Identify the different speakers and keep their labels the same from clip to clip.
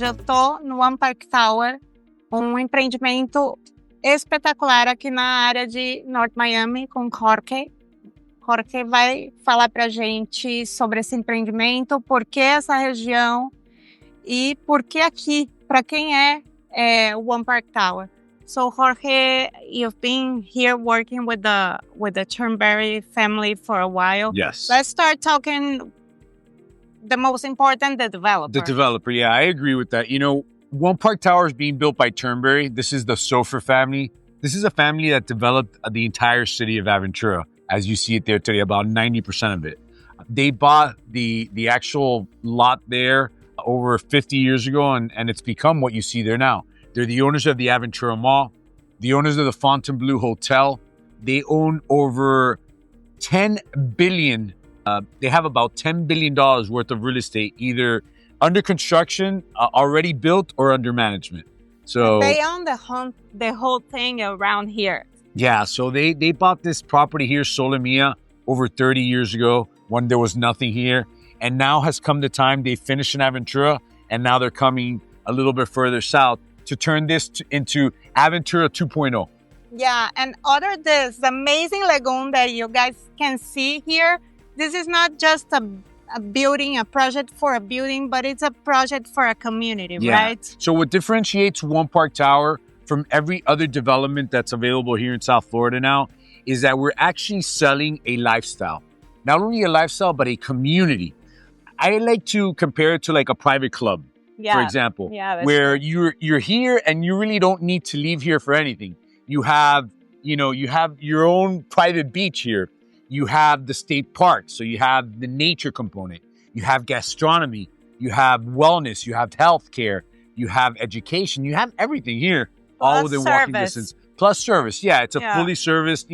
Speaker 1: Hoje eu tô no One Park Tower, um empreendimento espetacular aqui na área de North Miami com Jorge. Jorge vai falar pra gente sobre esse empreendimento, por que essa região e por que aqui, para quem é o One Park Tower. So Jorge, you've been here working with the Turnberry family for a while.
Speaker 2: Yes.
Speaker 1: Let's start talking the most important, the developer.
Speaker 2: The developer, yeah, I agree with that. You know, One Park Tower is being built by Turnberry. This is the Sofer family. This is a family that developed the entire city of Aventura, as you see it there today, about 90% of it. They bought the actual lot there over 50 years ago, and it's become what you see there now. They're the owners of the Aventura Mall, the owners of the Fontainebleau Hotel. They own over 10 billion. They have about $10 billion worth of real estate, either under construction, already built, or under management. So
Speaker 1: they own the whole thing around here.
Speaker 2: Yeah, so they bought this property here, SoLé Mia, over 30 years ago when there was nothing here. And now has come the time. They finished in Aventura, and now they're coming a little bit further south to turn this into Aventura 2.0.
Speaker 1: Yeah, and other this amazing lagoon that you guys can see here, this is not just a building, a project for a building, but it's a project for a community, right?
Speaker 2: So what differentiates One Park Tower from every other development that's available here in South Florida now is that we're actually selling a lifestyle. Not only a lifestyle, but a community. I like to compare it to like a private club. For example, where you're here and you really don't need to leave here for anything. You have your own private beach here. You have the state park, so you have the nature component. You have gastronomy. You have wellness. You have healthcare. You have education. You have everything here, all within walking distance. Plus service. Yeah, it's a fully serviced.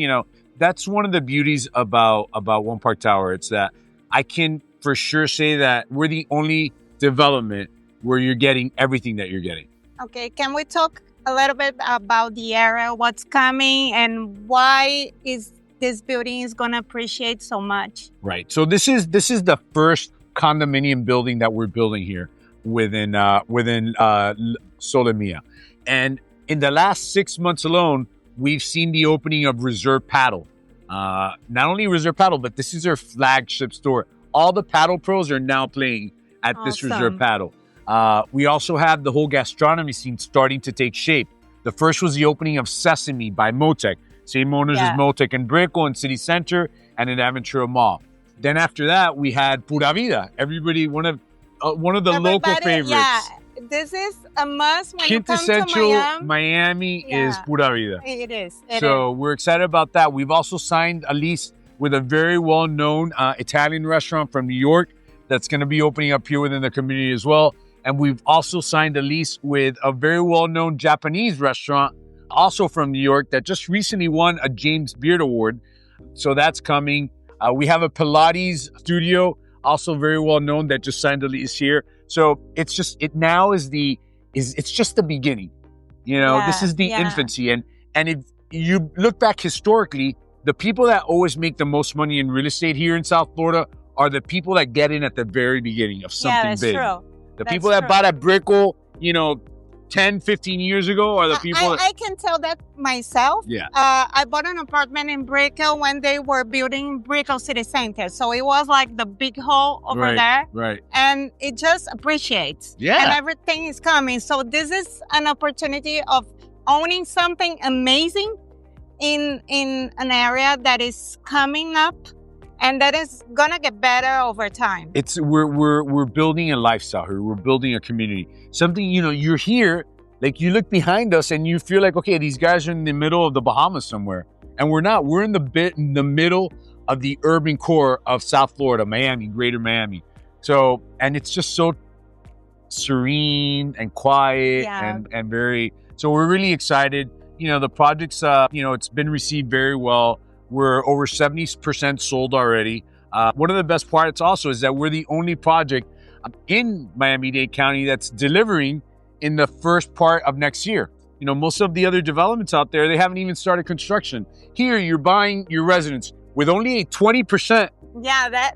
Speaker 2: That's one of the beauties about One Park Tower. It's that I can for sure say that we're the only development where you're getting everything that you're getting.
Speaker 1: Okay, can we talk a little bit about the area, what's coming, and why is this building is going to appreciate so much?
Speaker 2: Right. So this is the first condominium building that we're building here within SoLé Mia. And in the last 6 months alone, we've seen the opening of Reserve Paddle. Not only Reserve Paddle, but this is our flagship store. All the paddle pros are now playing at this Reserve Paddle. We also have the whole gastronomy scene starting to take shape. The first was the opening of Sesame by Motec. Same owners as Motec in Brickell and City Center and in Aventura Mall. Then after that, we had Pura Vida. Everybody, one of the local favorites.
Speaker 1: Yeah, this is a must when you come to
Speaker 2: Quintessential Miami is Pura Vida.
Speaker 1: It is.
Speaker 2: So we're excited about that. We've also signed a lease with a very well-known Italian restaurant from New York that's going to be opening up here within the community as well. And we've also signed a lease with a very well-known Japanese restaurant, also from New York, that just recently won a James Beard Award. So that's coming. We have a Pilates studio, also very well-known, that just signed a lease here. So it's just the beginning. This is the infancy. And if you look back historically, the people that always make the most money in real estate here in South Florida are the people that get in at the very beginning of something big.
Speaker 1: True.
Speaker 2: The people that bought at Brickell, 10, 15 years ago are the people
Speaker 1: I can tell that myself.
Speaker 2: Yeah.
Speaker 1: I bought an apartment in Brickell when they were building Brickell City Center. So it was like the big hall over there.
Speaker 2: Right.
Speaker 1: And it just appreciates.
Speaker 2: Yeah.
Speaker 1: And everything is coming. So this is an opportunity of owning something amazing in an area that is coming up and that is gonna get better over time.
Speaker 2: We're building a lifestyle here. We're building a community. Something, you're here, like you look behind us and you feel like, okay, these guys are in the middle of the Bahamas somewhere. And we're not. We're in the middle of the urban core of South Florida, Miami, greater Miami. So, and it's just so serene and quiet and very, so we're really excited. The project's, it's been received very well. We're over 70% sold already. One of the best parts also is that we're the only project in Miami-Dade County that's delivering in the first part of next year. Most of the other developments out there, they haven't even started construction. Here, you're buying your residence with only a 20%.
Speaker 1: Yeah,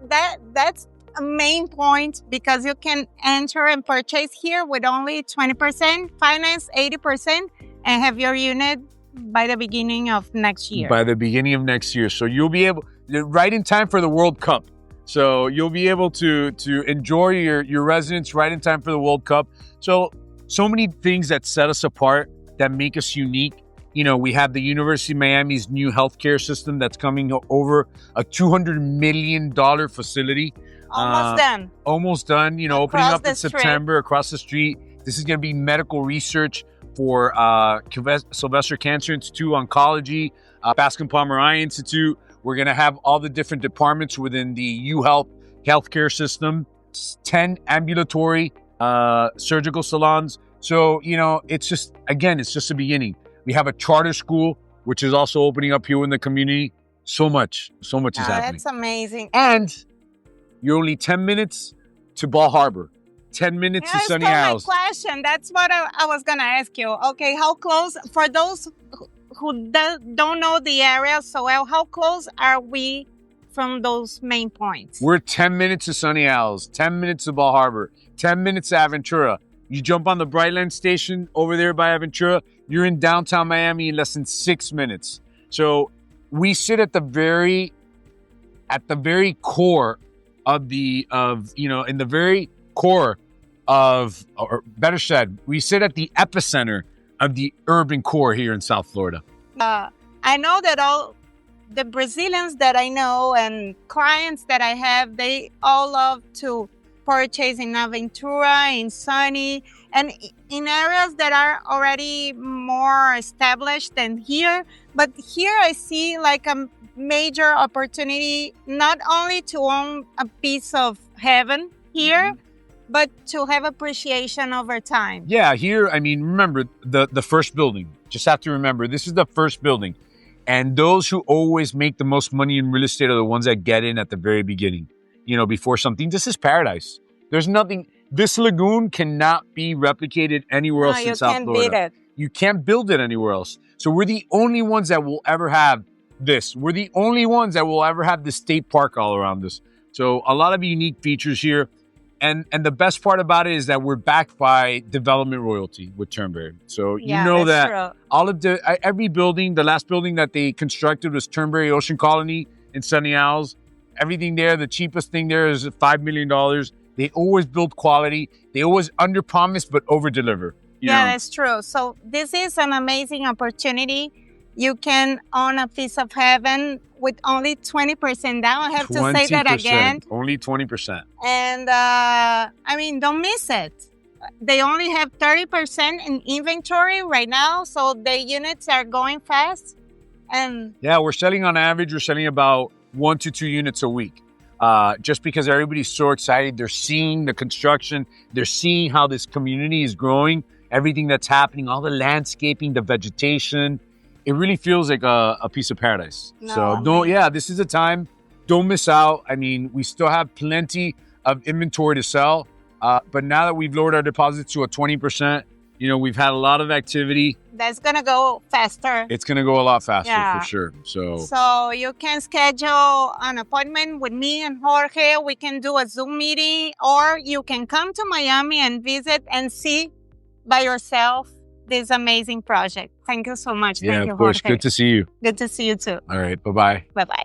Speaker 1: that's main point, because you can enter and purchase here with only 20%, finance 80%, and have your unit by the beginning of next year.
Speaker 2: By the beginning of next year. So you'll be able, right in time for the World Cup. So you'll be able to enjoy your residence right in time for the World Cup. So many things that set us apart, that make us unique. You know, we have the University of Miami's new healthcare system that's coming over, a $200 million facility. Almost done, you know, opening up in September across the street. This is going to be medical research for Sylvester Cancer Institute, Oncology, Bascom Palmer Eye Institute. We're going to have all the different departments within the UHealth healthcare system, 10 ambulatory surgical salons. So, you know, it's just a beginning. We have a charter school, which is also opening up here in the community. So much is happening.
Speaker 1: That's amazing.
Speaker 2: And you're only 10 minutes to Bal Harbor, 10 minutes to Sunny Isles.
Speaker 1: My question. That's what I was going to ask you. Okay, how close, for those who don't know the area so well, how close are we from those main points?
Speaker 2: We're 10 minutes to Sunny Isles, 10 minutes to Bal Harbor, 10 minutes to Aventura. You jump on the Brightline station over there by Aventura, you're in downtown Miami in less than 6 minutes. So we sit at the very core of or better said, we sit at the epicenter of the urban core here in South Florida.
Speaker 1: I know that all the Brazilians that I know and clients that I have, they all love to purchase in Aventura, in Sunny, and in areas that are already more established than here. But here I see like a major opportunity, not only to own a piece of heaven here, but to have appreciation over time.
Speaker 2: Yeah, here, I mean, remember the first building. Just have to remember, this is the first building. And those who always make the most money in real estate are the ones that get in at the very beginning. You know, before something. This is paradise. There's nothing. This lagoon cannot be replicated anywhere else in South Florida.
Speaker 1: Beat it.
Speaker 2: You can't build it anywhere else. So we're the only ones that will ever have this. We're the only ones that will ever have the state park all around us. So a lot of unique features here. And the best part about it is that we're backed by development royalty with Turnberry. So you know that true. All of every building, the last building that they constructed was Turnberry Ocean Colony in Sunny Isles. Everything there, the cheapest thing there is $5 million. They always build quality. They always under-promise but over-deliver.
Speaker 1: Yeah, that's true. So this is an amazing opportunity. You can own a piece of heaven with only 20% down. I have to say that again.
Speaker 2: Only 20%.
Speaker 1: And I mean, don't miss it. They only have 30% in inventory right now. So the units are going fast. And
Speaker 2: yeah, we're selling on average, we're selling about 1 to 2 units a week. Just because everybody's so excited. They're seeing the construction. They're seeing how this community is growing, everything that's happening, all the landscaping, the vegetation. It really feels like a piece of paradise. This is a time. Don't miss out. I mean, we still have plenty of inventory to sell. But now that we've lowered our deposits to a 20%, you know, we've had a lot of activity.
Speaker 1: That's going to go faster.
Speaker 2: It's going to go a lot faster for sure.
Speaker 1: So you can schedule an appointment with me and Jorge. We can do a Zoom meeting, or you can come to Miami and visit and see by yourself this amazing project. Thank you so much.
Speaker 2: Yeah,
Speaker 1: Thank you,
Speaker 2: of course.
Speaker 1: Jorge.
Speaker 2: Good to see you.
Speaker 1: Good to see you too.
Speaker 2: All right. Bye-bye.
Speaker 1: Bye-bye.